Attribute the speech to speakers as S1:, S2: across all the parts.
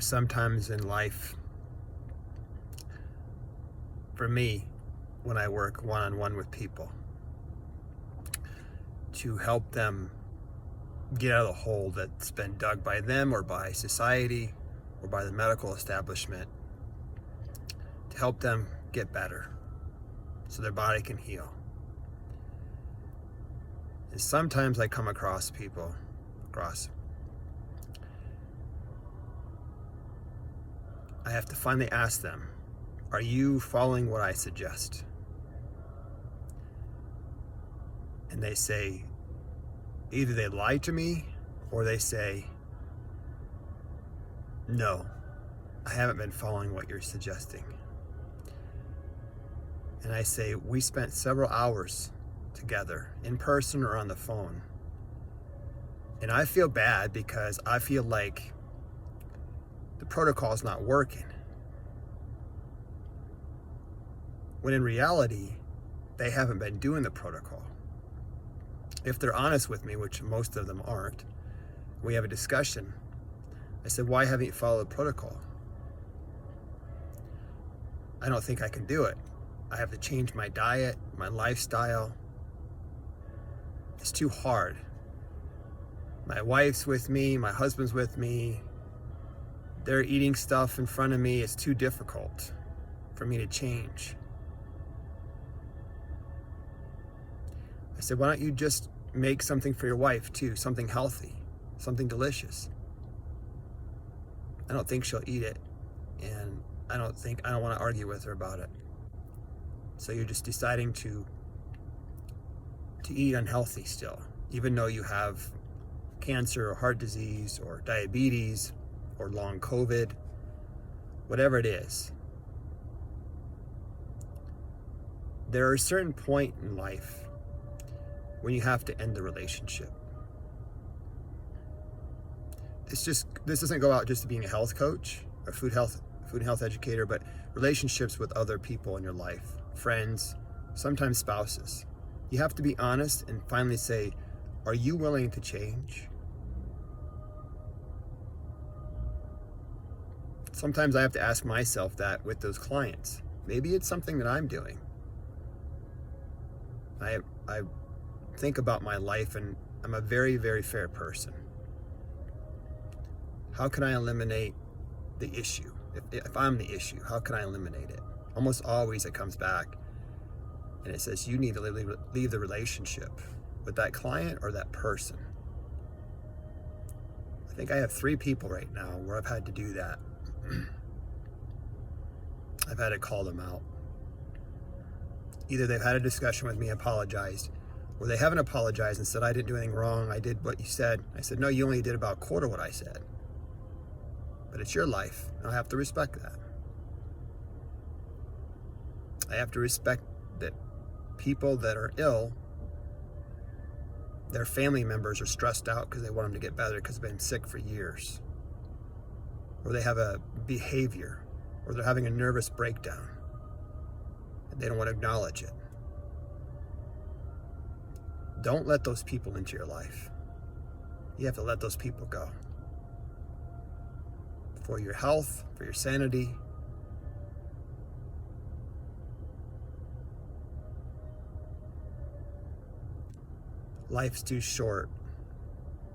S1: Sometimes in life, for me, when I work one-on-one with people, to help them get out of the hole that's been dug by them or by society or by the medical establishment, to help them get better so their body can heal. And sometimes I come across people, I have to finally ask them, are you following what I suggest? And they say, either they lie to me or they say, no, I haven't been following what you're suggesting. And I say, we spent several hours together, in person or on the phone. And I feel bad because I feel like the protocol is not working. When in reality, they haven't been doing the protocol. If they're honest with me, which most of them aren't, we have a discussion. I said, why haven't you followed the protocol? I don't think I can do it. I have to change my diet, my lifestyle. It's too hard. My wife's with me, my husband's with me. They're eating stuff in front of me. It's too difficult for me to change. I said, why don't you just make something for your wife too, something healthy, something delicious. I don't think she'll eat it, and I don't want to argue with her about it. So you're just deciding to eat unhealthy still, even though you have cancer or heart disease or diabetes or long COVID, whatever it is. There are a certain point in life when you have to end the relationship. This doesn't go out just to being a health coach or food and health educator, but relationships with other people in your life, friends, sometimes spouses. You have to be honest and finally say, are you willing to change? Sometimes I have to ask myself that with those clients. Maybe it's something that I'm doing. I think about my life, and I'm a very, very fair person. How can I eliminate the issue? If I'm the issue, how can I eliminate it? Almost always it comes back and it says, you need to leave the relationship with that client or that person. I think I have 3 people right now where I've had to do that. I've had to call them out. Either they've had a discussion with me, apologized, or they haven't apologized and said, I didn't do anything wrong, I did what you said. I said, no, you only did about a quarter what I said. But it's your life, and I have to respect that. I have to respect that people that are ill, their family members are stressed out because they want them to get better because they've been sick for years. Or they have a behavior, or they're having a nervous breakdown, and they don't want to acknowledge it. Don't let those people into your life. You have to let those people go. For your health, for your sanity. Life's too short.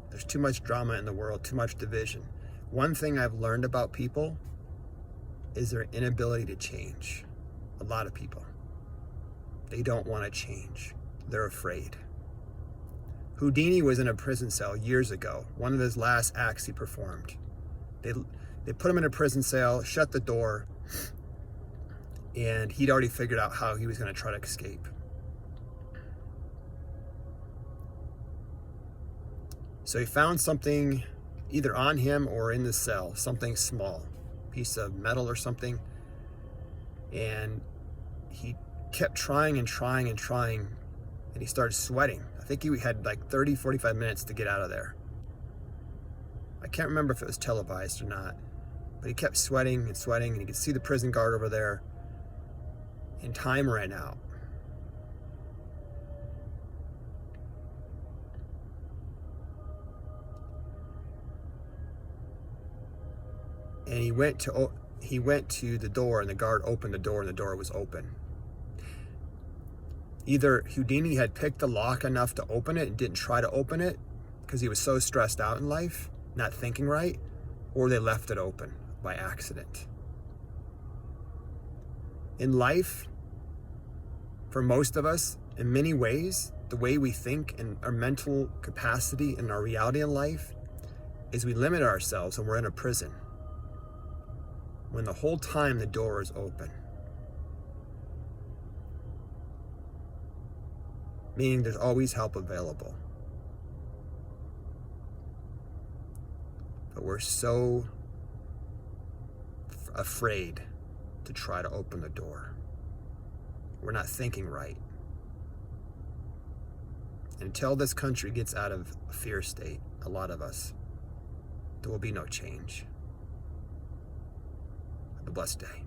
S1: There's too much drama in the world, too much division. One thing I've learned about people is their inability to change. A lot of people. They don't want to change. They're afraid. Houdini was in a prison cell years ago. One of his last acts he performed. They put him in a prison cell, shut the door, and he'd already figured out how he was going to try to escape. So he found something either on him or in the cell, something small, piece of metal or something, and he kept trying and trying and trying, and he started sweating. I think he had like 30, 45 minutes to get out of there. I can't remember if it was televised or not, but he kept sweating and sweating, and you could see the prison guard over there, and time ran out. And he went to the door, and the guard opened the door, and the door was open. Either Houdini had picked the lock enough to open it and didn't try to open it because he was so stressed out in life, not thinking right, or they left it open by accident. In life, for most of us, in many ways, the way we think and our mental capacity and our reality in life is we limit ourselves when we're in a prison, when the whole time the door is open. Meaning there's always help available. But we're so afraid to try to open the door. We're not thinking right. Until this country gets out of a fear state, a lot of us, there will be no change. Have a blessed day.